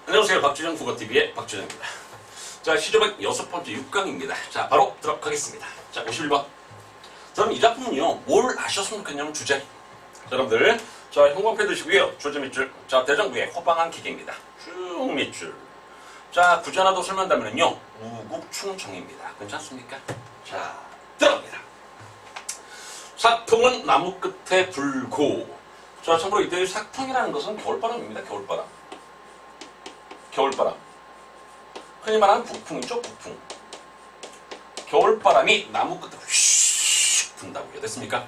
안녕하세요. 박주정 국어TV의 박주정입니다. 자, 시조백 6번째 6강입니다. 자, 바로 들어가겠습니다. 자, 51번. 그럼 이 작품은요, 뭘 아셨으면 좋겠냐면 주제. 자, 여러분들, 자, 형광펜 드시고요. 줄줄 밑줄. 자, 대정부의 호방한 기계입니다. 쭉 밑줄. 자, 굳이 하나 더 설명한다면요, 우국충청입니다. 괜찮습니까? 자, 들어갑니다. 삭풍은 나무 끝에 불고. 자, 참고로 이때 삭풍이라는 것은 겨울바람입니다. 겨울바람. 겨울바람. 흔히 말하는 북풍이죠. 북풍. 겨울바람이 나무 끝에 휘익 분다고요. 됐습니까?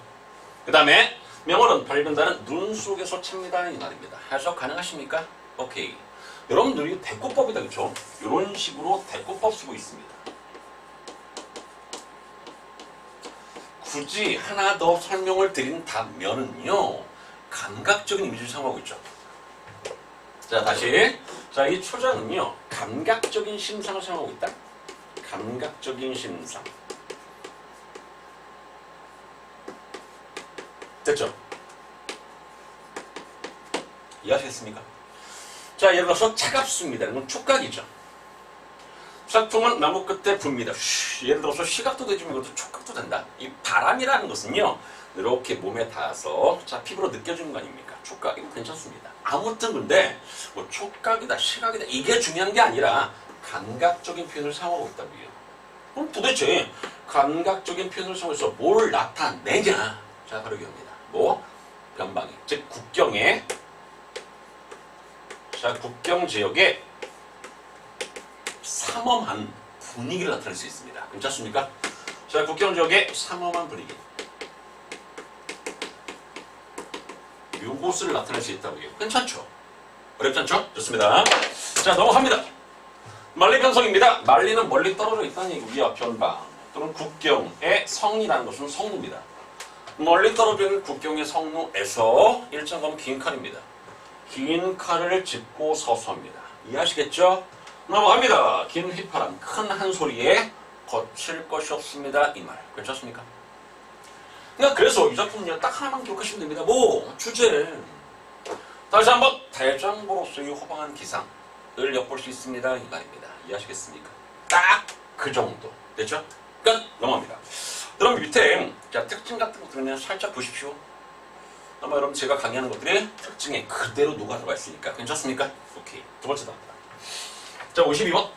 그 다음에 명언은 밝은 달은 눈 속에서 찹니다. 이 말입니다. 해석 가능하십니까? 오케이. 여러분들이 대꾸법이다. 그쵸? 이런 식으로 대꾸법 쓰고 있습니다. 굳이 하나 더 설명을 드린다면은요, 감각적인 이미지를 사용하고 있죠. 자, 다시. 자, 이 초장은요, 감각적인 심상을 사용하고 있다. 감각적인 심상. 됐죠? 이해하시겠습니까? 자, 예를 들어서 차갑습니다. 이건 촉각이죠. 삭풍은 나무 끝에 붑니다. 예를 들어서 시각도 되지만 이것도 촉각도 된다. 이 바람이라는 것은요, 이렇게 몸에 닿아서 자, 피부로 느껴지는 거 아닙니까? 촉각. 이거 괜찮습니다. 아무튼 근데 뭐 촉각이다, 시각이다 이게 중요한 게 아니라 감각적인 표현을 사용하고 있다고요. 그럼 도대체 감각적인 표현을 사용해서 뭘 나타내냐? 자, 바로 이겁니다. 뭐 변방위, 즉 국경에, 자, 국경 지역에 삼엄한 분위기를 나타낼 수 있습니다. 괜찮습니까? 자, 국경 지역의 삼엄한 분위기. 요것을 나타낼 수 있다고요. 괜찮죠? 어렵지 않죠? 좋습니다. 자, 넘어갑니다. 만리 편성입니다. 만리는 멀리 떨어져 있다는 얘기고요. 변방 또는 국경의 성이라는 것은 성루입니다. 멀리 떨어져 있는 국경의 성루에서 일정하면 긴 칼입니다. 긴 칼을 짚고 서서입니다. 이해하시겠죠? 넘어갑니다. 긴 휘파람, 큰 한 소리에 거칠 것이 없습니다. 이 말. 괜찮습니까? 그러니까 그래서 이 작품은요, 딱 하나만 기억하시면 됩니다. 뭐 주제. 다시 한번 대장보로서의 호방한 기상을 엿볼 수 있습니다. 이 말입니다. 이해하시겠습니까? 딱 그 정도. 됐죠? 끝. 넘어갑니다. 그럼 밑에 자, 특징 같은 것들은 살짝 보십시오. 아마 여러분 제가 강의하는 것들이 특징에 그대로 녹아 들어가 있으니까 괜찮습니까? 오케이. 두 번째 답니다. 자, 52번.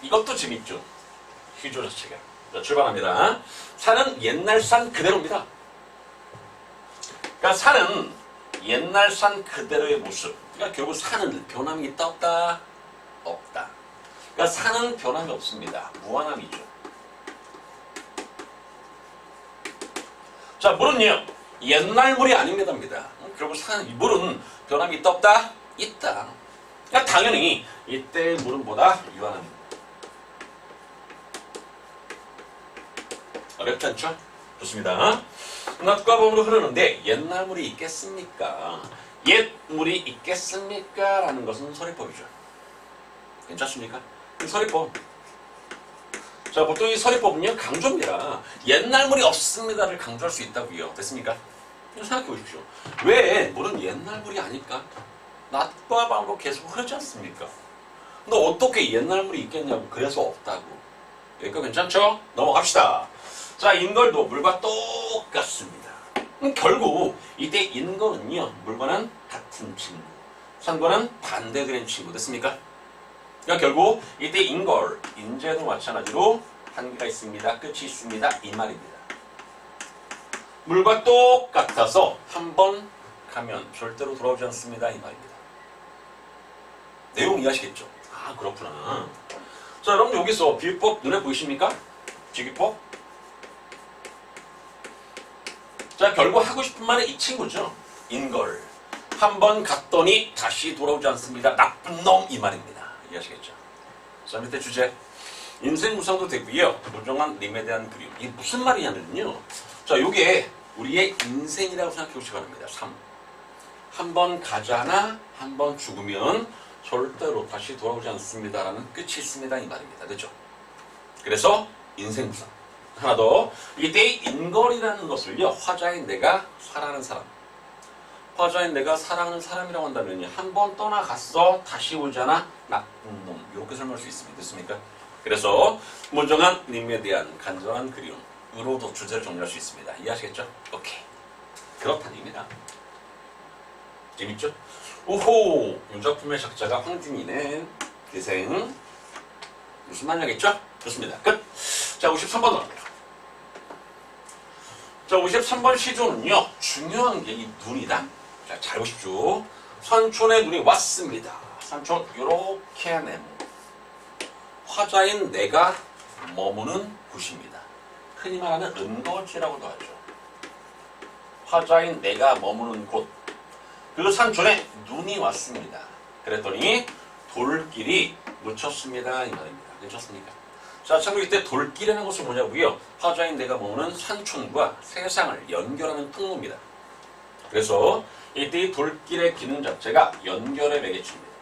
이것도 재밌죠? 희조 자체가. 자, 출발합니다. 산은 옛날 산 그대로입니다. 그러니까 산은 옛날 산 그대로의 모습. 그러니까 결국 산은 변함이 있다 없다? 없다. 그러니까 산은 변함이 없습니다. 무한함이죠. 자, 물은요, 옛날 물이 아닙니다. 결국 물은 변함이 있다 없다? 있다. 그러니까 당연히 이때의 물은 보다 유한합니다. 어렵지 않죠? 좋습니다. 낮과 밤으로 흐르는데 옛날 물이 있겠습니까? 옛 물이 있겠습니까? 라는 것은 서리법이죠. 괜찮습니까? 서리법. 자, 보통 이 서리법은요, 강조입니다. 옛날 물이 없습니다를 강조할 수 있다고요. 됐습니까? 생각해 보십시오. 왜 물은 옛날 물이 아닐까? 낮과 밤으로 계속 흐르지 않습니까? 근데 어떻게 옛날 물이 있겠냐고. 그래서 없다고. 여기까지 괜찮죠? 넘어갑시다. 자, 인걸도 물과 똑같습니다. 결국 이때 인걸은요, 물과는 같은 친구, 산과는 반대되는 친구. 됐습니까? 그러니까 결국 이때 인걸, 인재도 마찬가지로 한계가 있습니다. 끝이 있습니다. 이 말입니다. 물과 똑같아서 한 번 가면 절대로 돌아오지 않습니다. 이 말입니다. 내용 이해하시겠죠? 아, 그렇구나. 자, 여러분 여기서 비유법 눈에 보이십니까? 비유법. 자, 결국 하고 싶은 말은 이 친구죠. 인걸. 한 번 갔더니 다시 돌아오지 않습니다. 나쁜 놈 이 말입니다. 이해하시겠죠? 자, 밑에 주제. 인생 무상도 되고요. 무정한 님에 대한 그리움. 이게 무슨 말이냐면요. 자, 요게 우리의 인생이라고 생각해 보시기 바랍니다. 삶. 한 번 가잖아, 한 번 죽으면 절대로 다시 돌아오지 않습니다라는 끝이 있습니다. 이 말입니다. 됐죠? 그래서 인생 무상. 하나 더. 이때 인걸이라는 것을요, 화자인 내가 사랑하는 사람, 화자인 내가 사랑하는 사람이라고 한다면 한 번 떠나갔어 다시 오잖아 나쁜 놈 이렇게 설명할 수 있습니다. 됐습니까? 그래서 모정한 님에 대한 간절한 그리움으로도 주제를 정리할 수 있습니다. 이해하시겠죠? 오케이. 그렇다는 얘기입니다. 재밌죠? 오호! 이 작품의 작자가 황진이네. 대생. 무슨 말이겠죠? 좋습니다. 끝! 자, 53번 나옵니다. 자, 53번 시조는요, 중요한 게 이 눈이다. 자, 잘 보십시오. 산촌에 눈이 왔습니다. 산촌, 요렇게 네모. 화자인 내가 머무는 곳입니다. 흔히 말하는 은거지라고도 하죠. 화자인 내가 머무는 곳. 그 산촌에 눈이 왔습니다. 그랬더니 돌길이 묻혔습니다. 이 말입니다. 괜찮습니까? 자, 참고로 이때 돌길이라는 것은 뭐냐고요? 화자인 내가 머무는 산촌과 세상을 연결하는 통로입니다. 그래서 이때 이 돌길의 기능 자체가 연결의 매개체입니다.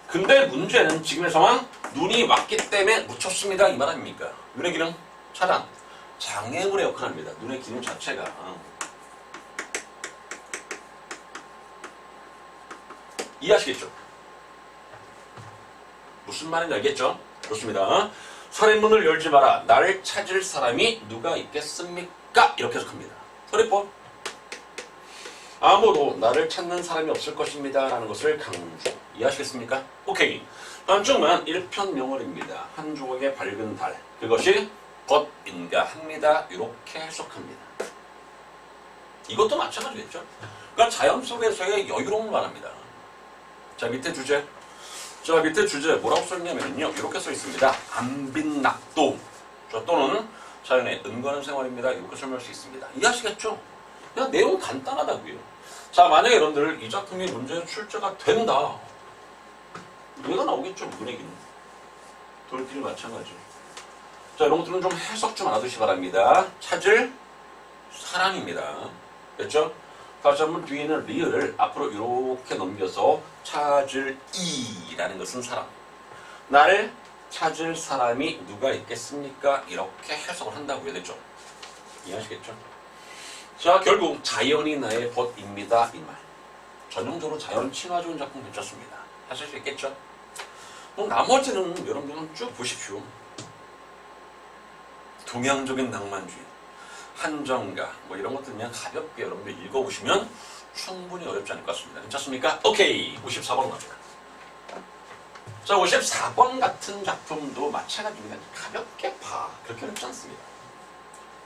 근데 문제는 지금의 상황 눈이 왔기 때문에 묻혔습니다. 이 말 아닙니까? 눈의 기능 차단, 장애물의 역할을 합니다. 눈의 기능 자체가. 이해하시겠죠? 무슨 말인지 알겠죠? 좋습니다. 서리문을 열지 마라. 나를 찾을 사람이 누가 있겠습니까? 이렇게 해석합니다. 서리법. 아무도 나를 찾는 사람이 없을 것입니다. 라는 것을 강조. 이해하시겠습니까? 오케이. 다음 쪽만 1편 명월입니다. 한 조각의 밝은 달. 그것이 겉인가 합니다. 이렇게 해석합니다. 이것도 마찬가지겠죠? 그러니까 자연 속에서의 여유로움을 말합니다. 자, 밑에 주제. 자, 밑에 주제 뭐라고 써있냐면요. 이렇게 써 있습니다. 안빈낙도. 자, 또는 자연의 은거하는 생활입니다. 이렇게 설명할 수 있습니다. 이해하시겠죠? 그냥 내용 간단하다고요. 자, 만약에 여러분들 이 작품이 문제로 출제가 된다. 얘가 나오겠죠. 문학기는. 돌길 마찬가지. 자, 이런 것들은 좀 해석 좀 알아두시기 바랍니다. 찾을 사람입니다. 됐죠? 다시 한번 뒤에 있는 리을을 앞으로 이렇게 넘겨서 찾을 이라는 것은 사람. 나를 찾을 사람이 누가 있겠습니까? 이렇게 해석을 한다고요. 됐죠? 이해하시겠죠? 자, 결국 자연이 나의 벗입니다. 이 말. 전형적으로 자연 친화 좋은 작품 괜찮습니다. 하실 수 있겠죠? 뭐 나머지는 여러분들은 쭉 보십시오. 동양적인 낭만주의, 한정가 뭐 이런 것들 그냥 가볍게 여러분들 읽어보시면 충분히 어렵지 않을 것 같습니다. 괜찮습니까? 오케이. 54번 갑니다. 자, 54번 같은 작품도 마찬가지입니다. 가볍게 봐. 그렇게 어렵지 않습니다.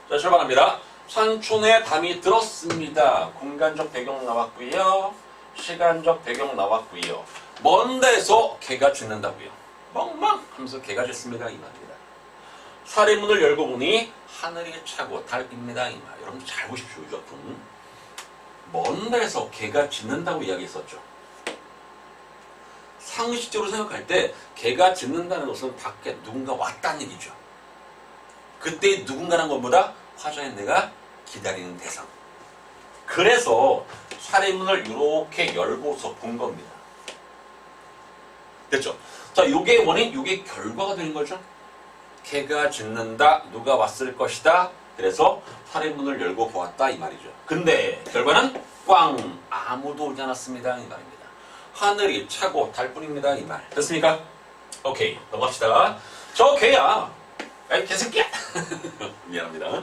자, 출발합니다. 산촌에 담이 들었습니다. 공간적 배경 나왔고요. 시간적 배경 나왔고요. 먼 데서 개가 짖는다고요. 멍멍 하면서 개가 짖습니다. 이 말입니다. 사리문을 열고 보니 하늘이 차고 달입니다. 이 말. 여러분 잘 보십시오. 이 작품. 먼 데서 개가 짖는다고 이야기했었죠. 상식적으로 생각할 때 개가 짖는다는 것은 밖에 누군가 왔다는 얘기죠. 그때 누군가란 것보다 화자인 내가 기다리는 대상. 그래서 사리문을 이렇게 열고서 본 겁니다. 됐죠? 자, 요게 원인, 요게 결과가 되는 거죠. 개가 짖는다, 누가 왔을 것이다. 그래서 사리문을 열고 보았다 이 말이죠. 근데 결과는 꽝, 아무도 오지 않았습니다 이 말입니다. 하늘이 차고 달뿐입니다 이 말. 됐습니까? 오케이, 넘어갑시다. 저 개야. 아이 개새끼야. 미안합니다.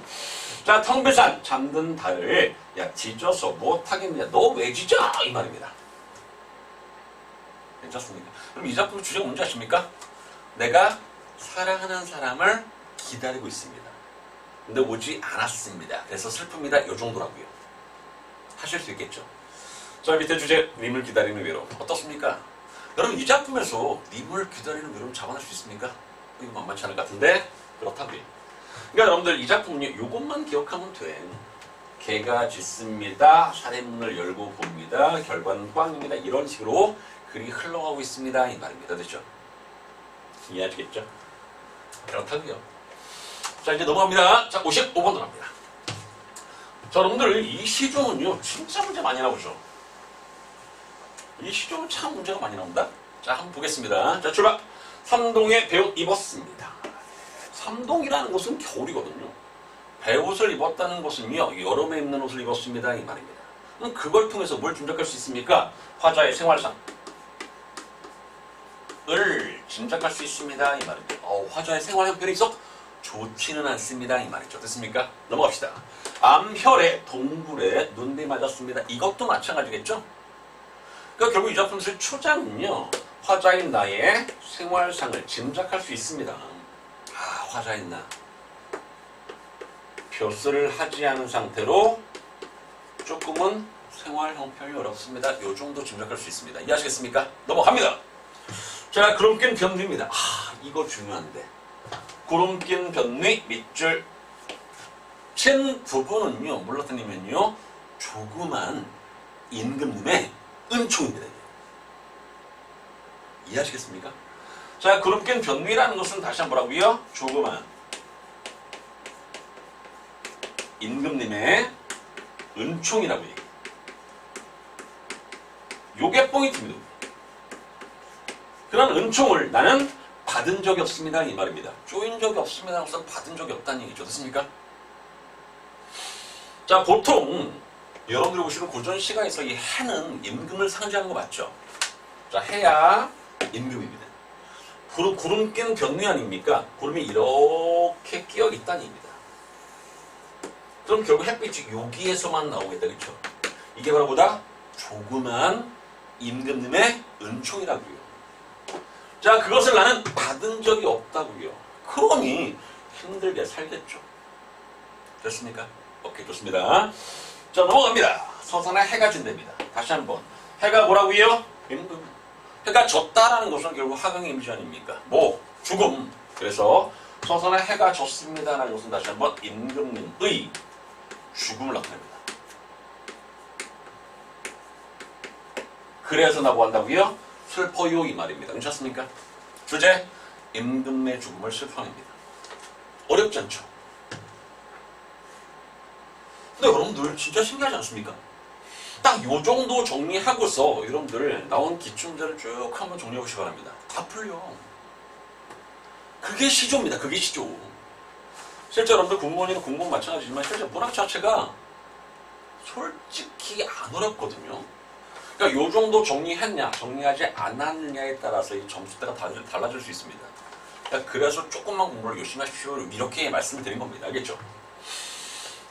자, 텅비산 잠든 달을 야 짖어서 못하겠느냐. 너 왜 짖어? 이 말입니다. 괜찮습니까? 그럼 이 작품 주제가 뭔지 아십니까? 내가 사랑하는 사람을 기다리고 있습니다. 근데 오지 않았습니다. 그래서 슬픕니다. 요 정도라고요. 하실 수 있겠죠? 자, 밑에 주제 님을 기다리는 외로움. 어떻습니까? 여러분 이 작품에서 님을 기다리는 외로움 잡아낼 수 있습니까? 이거 만만치 않을 것 같은데 그렇다고요. 그러니까 여러분들 이 작품은요. 요것만 기억하면 돼. 개가 짖습니다. 사리문을 열고 봅니다. 결과는 꽝입니다. 이런 식으로 글이 흘러가고 있습니다. 이 말입니다. 됐죠? 이해하시겠죠? 그렇다고요. 자, 이제 넘어갑니다. 자, 55번 들어갑니다. 자, 여러분들 이 시조는요. 진짜 문제 많이 나오죠. 이 시조는 참 문제가 많이 나온다. 자, 한번 보겠습니다. 자, 출발. 삼동의 배옷 입었습니다. 참동이라는 것은 겨울이거든요. 배옷을 입었다는 것은요, 여름에 입는 옷을 입었습니다 이 말입니다. 그럼 그걸 통해서 뭘 짐작할 수 있습니까? 화자의 생활상을 짐작할 수 있습니다 이 말입니다. 화자의 생활 형편이 썩 좋지는 않습니다 이 말이죠. 됐습니까? 넘어갑시다. 암혈에 동굴에 눈비 맞았습니다. 이것도 마찬가지겠죠? 그러니까 결국 이 작품 쓸 초장은요, 화자인 나의 생활상을 짐작할 수 있습니다. 화자인 나 벼슬을 하지 않은 상태로 조금은 생활 형편이 어렵습니다. 요 정도 짐작할 수 있습니다. 이해하시겠습니까? 넘어갑니다. 자, 구름 낀 변리입니다. 이거 중요한데. 구름 낀 변리 밑줄 친 부분은요, 몰라트님은요, 조그만 임금님의 은총입니다. 이해하시겠습니까? 자, 구름 낀 변리라는 것은 다시 한번 뭐라고요? 조그만 임금님의 은총이라고 얘기해요. 요게 포인트입니다. 그런 은총을 나는 받은 적이 없습니다 이 말입니다. 쪼인 적이 없습니다. 우선 받은 적이 없다는 얘기죠. 됐습니까? 자, 보통 여러분들이 보시는 고전 시가에서 이 해는 임금을 상징하는 거 맞죠? 자, 해야 임금입니다. 구름 낀 변리 아닙니까? 구름이 이렇게 끼어 있다는 얘기입니다. 그럼 결국 햇빛이 여기에서만 나오겠다, 그렇죠? 이게 바로 보다 조그만 임금님의 은총이라고요. 자, 그것을 나는 받은 적이 없다고요. 그러니 힘들게 살겠죠. 됐습니까? 오케이, 좋습니다. 자, 넘어갑니다. 서산에 해가 진답니다. 다시 한번. 해가 뭐라고요? 임금. 해가 졌다라는 것은 결국 하강의 이미지 아닙니까? 죽음. 그래서 서산에 해가 졌습니다라는 것은 다시 한번 임금님의 죽음을 나타냅니다. 그래서 나뭐 한다고요? 슬퍼요 이 말입니다. 괜찮습니까? 주제, 임금의 죽음을 슬퍼합니다. 어렵지 않죠? 근데 여러분들 진짜 신기하지 않습니까? 딱 요 정도 정리하고서 여러분들 나온 기출문제를 쭉 한번 정리해 보시기 바랍니다. 다 풀려. 그게 시조입니다. 그게 시조. 실제 여러분들 공무원이나 공무원 마찬가지지만 실제 문학 자체가 솔직히 안 어렵거든요. 그러니까 요 정도 정리했냐, 정리하지 않았느냐에 따라서 이 점수대가 달라질 수 있습니다. 그러니까 그래서 조금만 공부를 열심히 하십시오. 이렇게 말씀드린 겁니다. 알겠죠?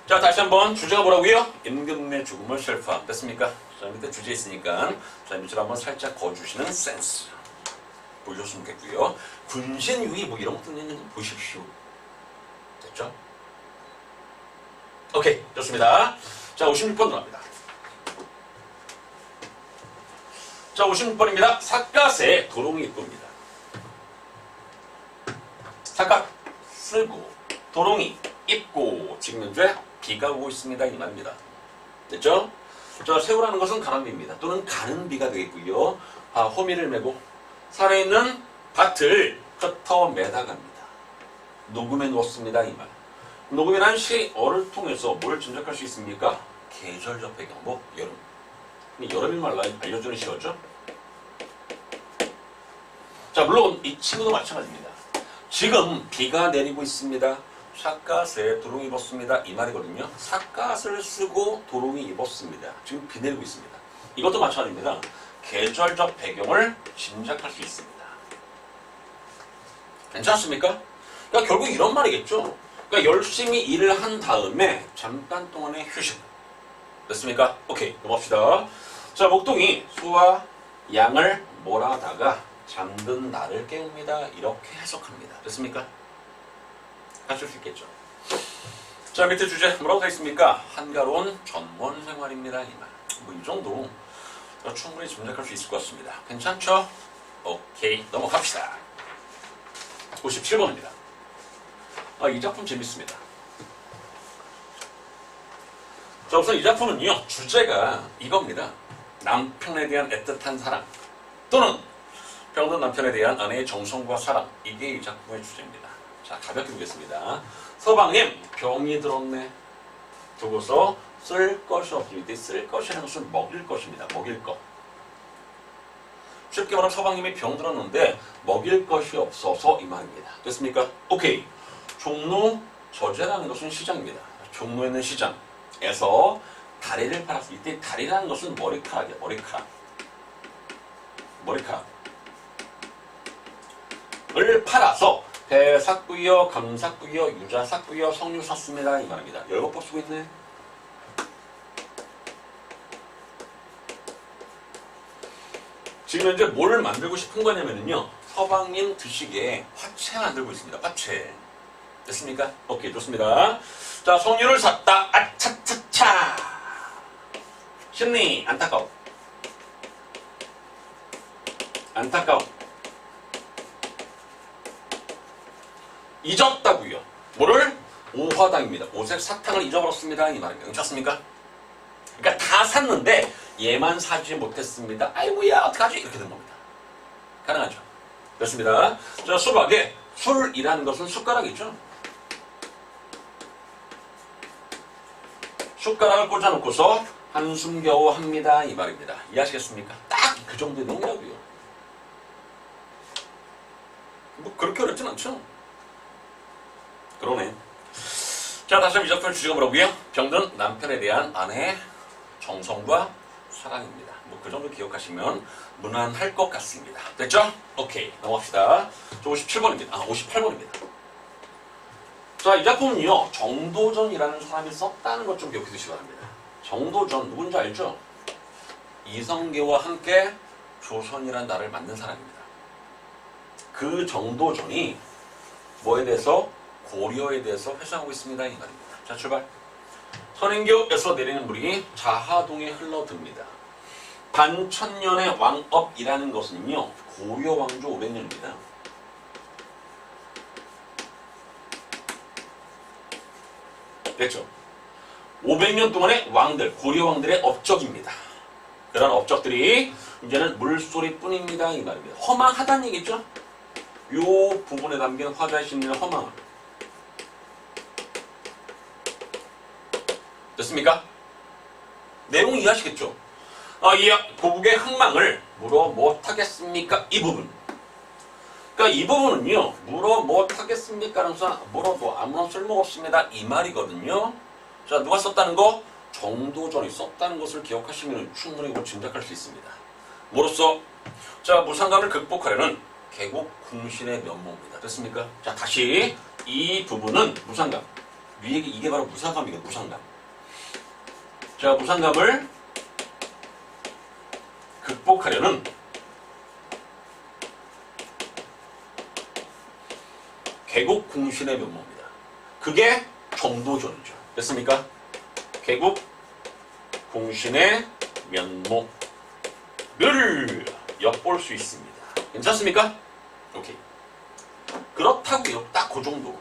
자, 다시 한번 주제가 뭐라고요? 임금의 죽음을 슬퍼함. 됐습니까? 자, 밑에 주제 있으니까 자, 밑으로 한번 살짝 거주시는 센스 보여줬으면 좋겠고요. 군신유의 뭐 이런 것도 있는지 보십시오. 됐죠? 오케이, 좋습니다. 자, 56번 들어갑니다. 자, 56번입니다. 삿갓에 도롱이 이쁩니다. 삿갓 쓸고 도롱이 입고 지금 현재 비가 오고 있습니다 이 말입니다. 됐죠? 자, 세우라는 것은 가람비입니다. 또는 가는 비가 되겠고요. 호미를 메고 살아있는 밭을 흩어 매다갑니다. 녹음해 놓았습니다 이 말. 녹음이란 시어를 통해서 뭘 짐작할 수 있습니까? 계절적 배경, 여름. 여름인 말 알려주는 시어죠? 자, 물론 이 친구도 마찬가지입니다. 지금 비가 내리고 있습니다. 삿갓에 도롱이 입었습니다. 이 말이거든요. 삿갓을 쓰고 도롱이 입었습니다. 지금 비 내리고 있습니다. 이것도 마찬가지입니다. 계절적 배경을 짐작할 수 있습니다. 괜찮습니까? 그러니까 결국 이런 말이겠죠. 그러니까 열심히 일을 한 다음에 잠깐 동안의 휴식. 됐습니까? 오케이, 넘어갑시다. 자, 목동이 소와 양을 몰아다가 잠든 나를 깨웁니다. 이렇게 해석합니다. 됐습니까? 하실 수 있겠죠. 자, 밑에 주제 뭐라고 써 있습니까? 한가로운 전원 생활입니다. 이 말. 이 정도 충분히 짐작할 수 있을 것 같습니다. 괜찮죠? 오케이, 넘어갑시다. 57번입니다. 이 작품 재밌습니다. 자, 우선 이 작품은요, 주제가 이겁니다. 남편에 대한 애틋한 사랑 또는 병든 남편에 대한 아내의 정성과 사랑. 이게 이 작품의 주제입니다. 자, 가볍게 보겠습니다. 서방님, 병이 들었네. 두고서 쓸 것이 없습니다. 쓸 것이라는 것은 먹일 것입니다. 먹일 것. 쉽게 말하면 서방님이 병 들었는데 먹일 것이 없어서 이 말입니다. 됐습니까? 오케이. 종로 저재라는 것은 시장입니다. 종로에 있는 시장에서 다리를 팔았을 때 이때 다리라는 것은 머리카락이에요. 머리카락을 팔아서 배 샀고요, 감 샀고요, 유자 샀고요, 석류 샀습니다. 이 말입니다. 열거법 쓰고 있네. 지금 현재 뭘 만들고 싶은 거냐면요. 서방님 드시기에 화채 만들고 있습니다. 화채. 됐습니까? 오케이, 좋습니다. 자, 석류를 샀다. 아차차차. 심리, 안타까워. 잊었다고요. 뭐를? 오화당입니다. 오색 사탕을 잊어버렸습니다. 이 말입니다. 괜찮습니까? 그러니까 다 샀는데 얘만 사지 못했습니다. 아이고야 어떡하지? 이렇게 된 겁니다. 가능하죠. 됐습니다. 자, 수박에 술이라는 것은 숟가락이죠. 숟가락을 꽂아놓고서 한숨 겨우 합니다. 이 말입니다. 이해하시겠습니까? 딱 그 정도의 내용이라고요. 뭐 그렇게 어렵진 않죠. 그러네. 자, 다시 한번 이 작품의 주제가 뭐라고요? 병든 남편에 대한 아내의 정성과 사랑입니다. 뭐 그 정도 기억하시면 무난할 것 같습니다. 됐죠? 오케이, 넘어갑시다. 저 57번입니다. 58번입니다. 자, 이 작품은요, 정도전이라는 사람이 썼다는 것 좀 기억해 두시기 바랍니다. 정도전, 누군지 알죠? 이성계와 함께 조선이라는 나라를 만든 사람입니다. 그 정도전이 뭐에 대해서? 고려에 대해서 회상하고 있습니다. 이 말입니다. 자, 출발. 선인교에서 내리는 물이 자하동에 흘러듭니다. 반천년의 왕업이라는 것은요, 고려 왕조 500년입니다. 됐죠? 500년 동안의 왕들, 고려 왕들의 업적입니다. 그런 업적들이 이제는 물소리 뿐입니다. 이 말입니다. 허망하다는 얘기죠? 요 부분에 담긴 화자의 심리는 허망함. 됐습니까? 내용 이해하시겠죠? 이 고국의 흥망을 물어 못하겠습니까? 이 부분. 그러니까 이 부분은요, 물어 못하겠습니까? 라면서 물어도 아무런 쓸모가 없습니다. 이 말이거든요. 자, 누가 썼다는 거? 정도전이 썼다는 것을 기억하시면 충분히 짐작할 수 있습니다. 뭐로써? 자, 무상감을 극복하려는 개국 궁신의 면모입니다. 됐습니까? 자, 다시 이 부분은 무상감. 위에 이게 바로 무상감이거든요. 무상감. 자, 무상감을 극복하려는 개국 궁신의 면모입니다. 그게 정도전이죠. 됐습니까? 개국 궁신의 면모를 엿볼 수 있습니다. 괜찮습니까? 오케이. 그렇다고요. 딱 그 정도.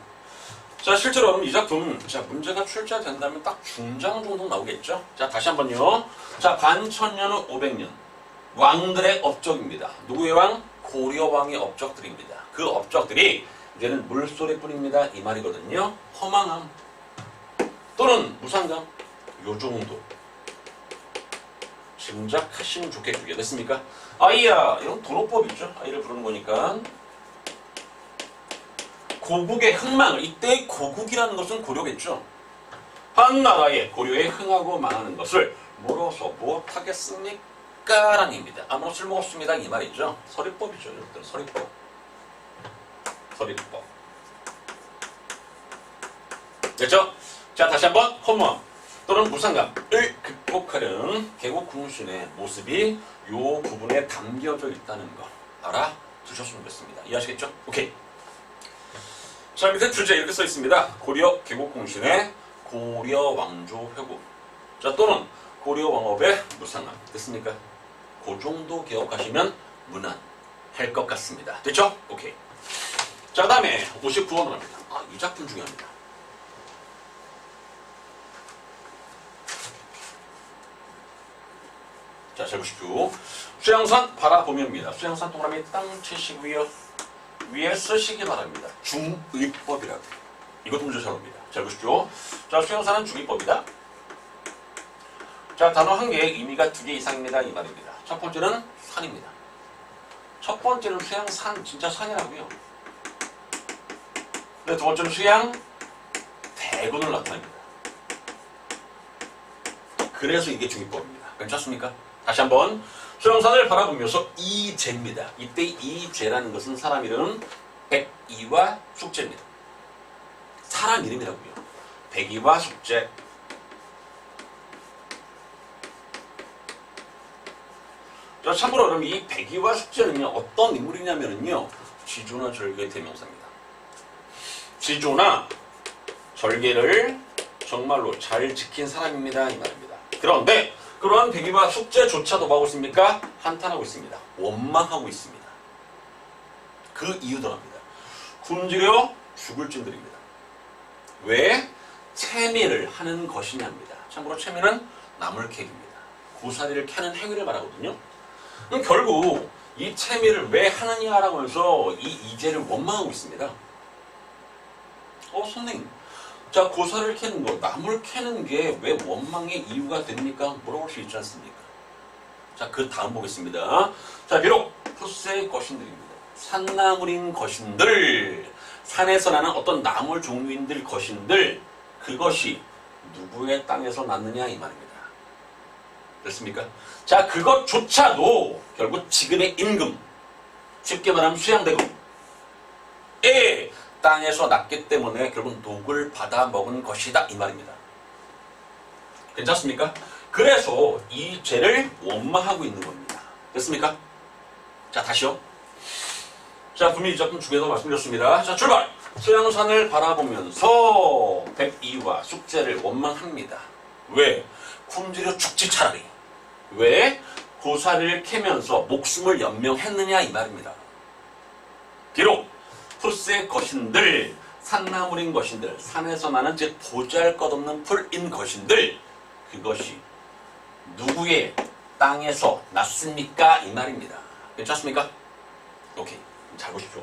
자, 실제로 여러분 이 작품, 자, 문제가 출제된다면 딱 중장 정도 나오겠죠? 자, 다시 한번요. 자, 반천년 후 500년. 왕들의 업적입니다. 누구의 왕? 고려 왕의 업적들입니다. 그 업적들이 이제는 물소리뿐입니다. 이 말이거든요. 허망함 또는 무상감. 요 정도. 짐작하시면 좋겠고요. 됐습니까? 아이야, 이런 도노법이죠. 아이를 부르는 거니까. 고국의 흥망을, 이때 고국이라는 것은 고려겠죠. 한나라의 고려에 흥하고 망하는 것을 뭐로서 못하겠습니까? 라는 얘기입니다. 아무런 쓸모가 없습니다. 이 말이죠. 서리법이죠. 여러분들 서리법. 서리법. 됐죠? 자, 다시 한번 허무함 또는 무상감을 극복하려는 개국 궁신의 모습이 요 부분에 담겨져 있다는 거 알아두셨으면 좋겠습니다. 이해하시겠죠? 오케이. 자, 밑에 주제 이렇게 써 있습니다. 고려 개국 궁신의 고려 왕조 회고. 자, 또는 고려 왕업의 무상함. 됐습니까? 그 정도 기억하시면 무난할 것 같습니다. 됐죠? 오케이. 자, 그 다음에 59번으로 갑니다. 이 작품 중요합니다. 자, 잘 보십시오. 수양산 바라보면입니다. 수양산 동그라미 땅 치시고요. 위에 쓰시기 바랍니다. 중의법이라고. 이것도 문제 잘 옵니다. 잘 보십시오. 자, 수양산은 중의법이다. 자, 단어 한 개의 의미가 2개 이상입니다. 이 말입니다. 첫 번째는 산입니다. 첫 번째는 수양산, 진짜 산이라고요. 근데 두 번째는 수양 대군을 나타냅니다. 그래서 이게 중위법입니다. 괜찮습니까? 다시 한번 수양산을 바라보면서 이재입니다. 이때 이재라는 것은 사람 이름 백이와 숙제입니다. 사람 이름이라고요. 백이와 숙제. 자, 참고로 그럼 이 백이와 숙제는요 어떤 인물이냐면요 지조나 절개의 대명사입니다. 지조나 절개를 정말로 잘 지킨 사람입니다 이 말입니다. 그런데 그러한 백이와 숙제조차도 뭐하고 있습니까? 한탄하고 있습니다. 원망하고 있습니다. 그 이유도 합니다. 굶주려 죽을 찐들입니다. 왜? 채미를 하는 것이냐입니다. 참고로 채미는 나물 캐기입니다. 고사리를 캐는 행위를 말하거든요. 그럼 결국 이 채미를 왜 하느냐라고 해서 이 이재를 원망하고 있습니다. 선생님, 자 고사리를 캐는 거, 나물 캐는 게 왜 원망의 이유가 됩니까? 물어볼 수 있지 않습니까? 자, 그 다음 보겠습니다. 자, 비록 푸스의 것인들입니다. 산나물인 것인들, 산에서 나는 어떤 나물 종류인들 것인들, 그것이 누구의 땅에서 났느냐 이 말입니다. 됐습니까? 자, 그것조차도 결국 지금의 임금, 쉽게 말하면 수양대금의 땅에서 났기 때문에 결국 녹을 받아 먹은 것이다 이 말입니다. 괜찮습니까? 그래서 이 죄를 원망하고 있는 겁니다. 됐습니까? 자, 다시요. 자, 분명히 이 작품 중에서 말씀드렸습니다. 자, 출발! 수양산을 바라보면서 백이와 숙제를 원망합니다. 왜? 굶주려 죽지 차라리. 왜? 고사리를 캐면서 목숨을 연명했느냐 이 말입니다. 비록 푸스의 것인들, 산나물인 것인들, 산에서 나는 즉 보잘것없는 풀인 것인들, 그것이 누구의 땅에서 났습니까? 이 말입니다. 괜찮습니까? 오케이. 잘 보십시오.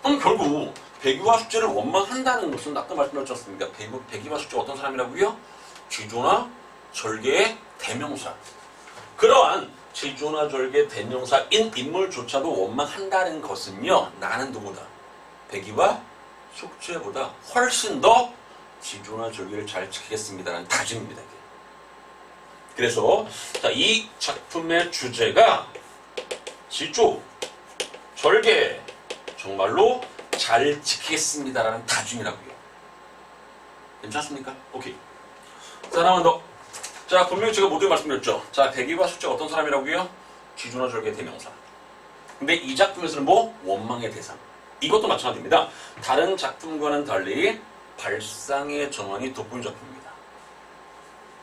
그럼 결국 백이와 숙제를 원망한다는 것은 아까 말씀드렸지 않습니까? 백이와 숙제가 어떤 사람이라고요? 지조나 절개의 대명사. 그러한 지조나 절개 대명사인 인물조차도 원망한다는 것은요, 나는 누구다? 백이와 숙제보다 훨씬 더 지조나 절개를 잘 지키겠습니다라는 다짐입니다. 이게. 그래서 자, 이 작품의 주제가 지조, 절개 정말로 잘 지키겠습니다라는 다짐이라고요. 괜찮습니까? 오케이. 자, 하나만 더. 자, 분명히 제가 모두 말씀드렸죠. 자, 백이와 숙제가 어떤 사람이라고요? 지조나 절개 대명사. 근데 이 작품에서는 뭐? 원망의 대상. 이것도 마찬가지입니다. 다른 작품과는 달리 발상의 전환이 돋보이는 작품입니다.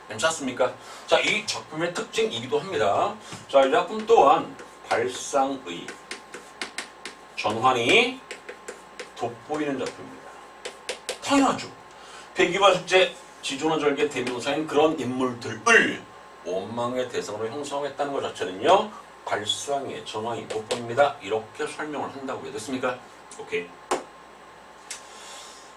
괜찮습니까? 자, 이 작품의 특징이기도 합니다. 자, 이 작품 또한 발상의 전환이 돋보이는 작품입니다. 당연하죠. 백이와 숙제, 지조나 절개 대명사인 그런 인물들을 원망의 대상으로 형성했다는 것 자체는요, 발상의 전환이 돋보입니다. 이렇게 설명을 한다고요. 됐습니까? 오케이.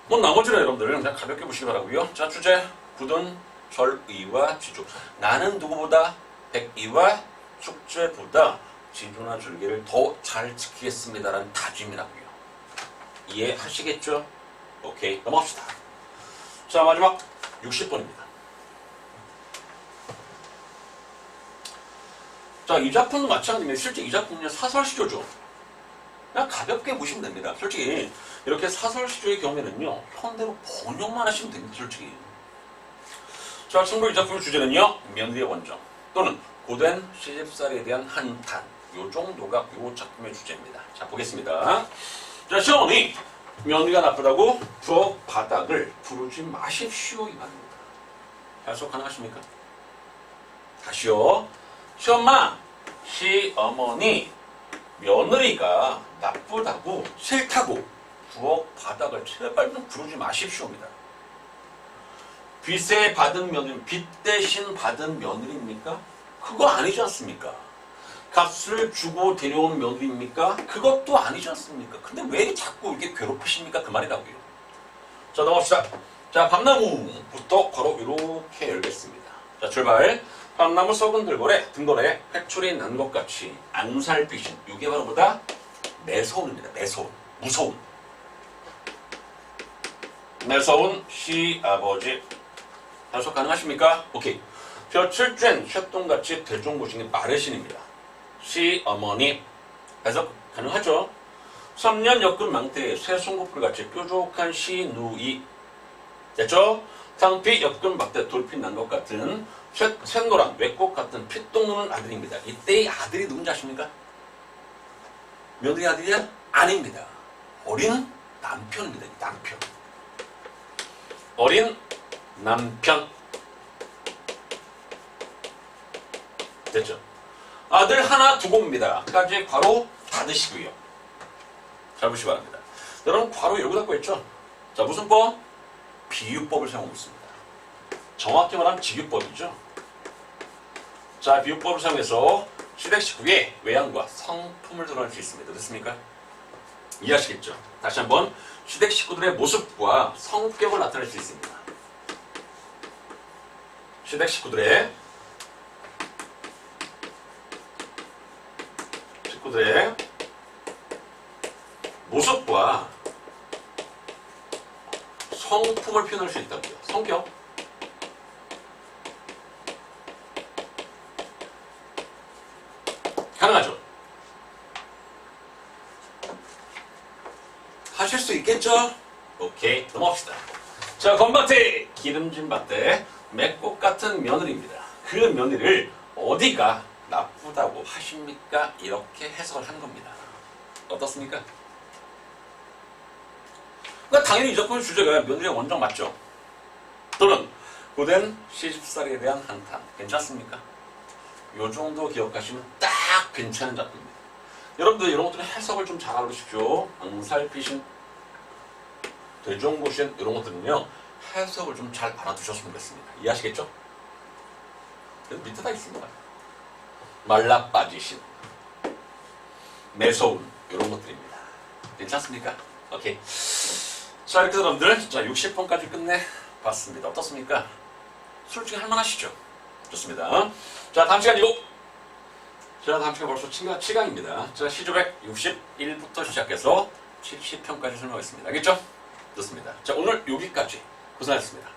뭐 나머지는 여러분들 그냥 가볍게 보시기 바라고요. 자, 주제 굳은 절의와 지조. 나는 누구보다 백이와 숙제보다 지조나 절개를 더 잘 지키겠습니다라는 다짐이라고요. 이해하시겠죠? 오케이, 넘어갑시다. 자, 마지막 60번입니다. 자, 이 작품도 마찬가지입니다. 실제 이 작품은요, 사설시조죠. 그냥 가볍게 보시면 됩니다. 솔직히 이렇게 사설시조의 경우에는요, 현대로 번역만 하시면 됩니다. 솔직히. 자, 참고로 이 작품의 주제는요, 며느리의 원정 또는 고된 시집살이에 대한 한탄, 요 정도가 요 작품의 주제입니다. 자, 보겠습니다. 자, 시어머니, 며느리가 나쁘다고 부엌 바닥을 부르지 마십시오 이 말입니다. 해석 가능하십니까? 다시요. 시엄마, 시어머니, 며느리가 나쁘다고 싫다고 부엌 바닥을 제발 좀 부르지 마십시오입니다. 빚에 받은 며느리, 빚 대신 받은 며느리입니까? 그거 아니지 않습니까? 값을 주고 데려온 며느리입니까? 그것도 아니지 않습니까? 근데 왜 자꾸 이렇게 괴롭히십니까? 그 말이라고요. 자, 넘어갑시다. 자, 밤나무부터 바로 이렇게 열겠습니다. 자, 출발. 밤나무 썩은 등골에 팩출이 난 것 같이 앙살빛인, 이게 바로 뭐다? 매서운입니다. 매서운, 무서운. 매서운 시아버지. 해석 가능하십니까? 오케이. 볕을 쬐는 쇠똥같이 대종고신이 마르신입니다. 시어머니. 해석 가능하죠? 3년 엮은 망태에 새송곳풀같이 뾰족한 시누이. 됐죠? 상피 엮은 막대 돌핀 난 것 같은 샛노란 외꽃 같은 피똥 누는 아들입니다. 이때의 아들이 누군지 아십니까? 며느리 아들이야? 아닙니다. 어린 남편입니다. 남편. 어린 남편. 됐죠? 아들 하나 두고입니다. 까지 괄호 닫으시고요. 잘 보시기 바랍니다. 여러분 괄호 열고 닫고 했죠? 자, 무슨 법? 비유법을 사용하고 있습니다. 정확히 말하면 직유법이죠. 자, 비유법을 사용해서 시댁 식구의 외양과 성품을 드러낼 수 있습니다. 됐습니까? 이해하시겠죠? 다시 한번 시댁 식구들의 모습과 성격을 나타낼 수 있습니다. 시댁 식구들의 모습과 성품을 표현할 수 있다고요. 성격. 가능하죠? 하실 수 있겠죠? 오케이, 넘어갑시다. 자, 건밭에 기름진 밭에 맹꽃 같은 며느리입니다. 그 며느리를 어디가 나쁘다고 하십니까? 이렇게 해석을 한 겁니다. 어떻습니까? 그러니까 당연히 이 작품의 주제가 며느리의 원정 맞죠? 또는 고된 시집살이에 대한 한탄. 괜찮습니까? 요 정도 기억하시면 딱 괜찮은 작품입니다. 여러분들 이런 것들은 해석을 좀 잘 알아두십시오. 앙살피신, 대종고신 이런 것들은요 해석을 좀 잘 알아두셨으면 좋겠습니다. 이해하시겠죠? 그래서 밑에 다 있습니다. 말라 빠지신, 매서운 이런 것들입니다. 괜찮습니까? 오케이. 자, 이렇게 여러분들 자 60번까지 끝내봤습니다. 어떻습니까? 솔직히 할만하시죠? 좋습니다. 자, 다음 시간이고 자, 다음 시간 벌써 7강입니다. 자, 시조백 61부터 시작해서 70편까지 설명하겠습니다. 알겠죠? 좋습니다. 자, 오늘 여기까지 고생하셨습니다.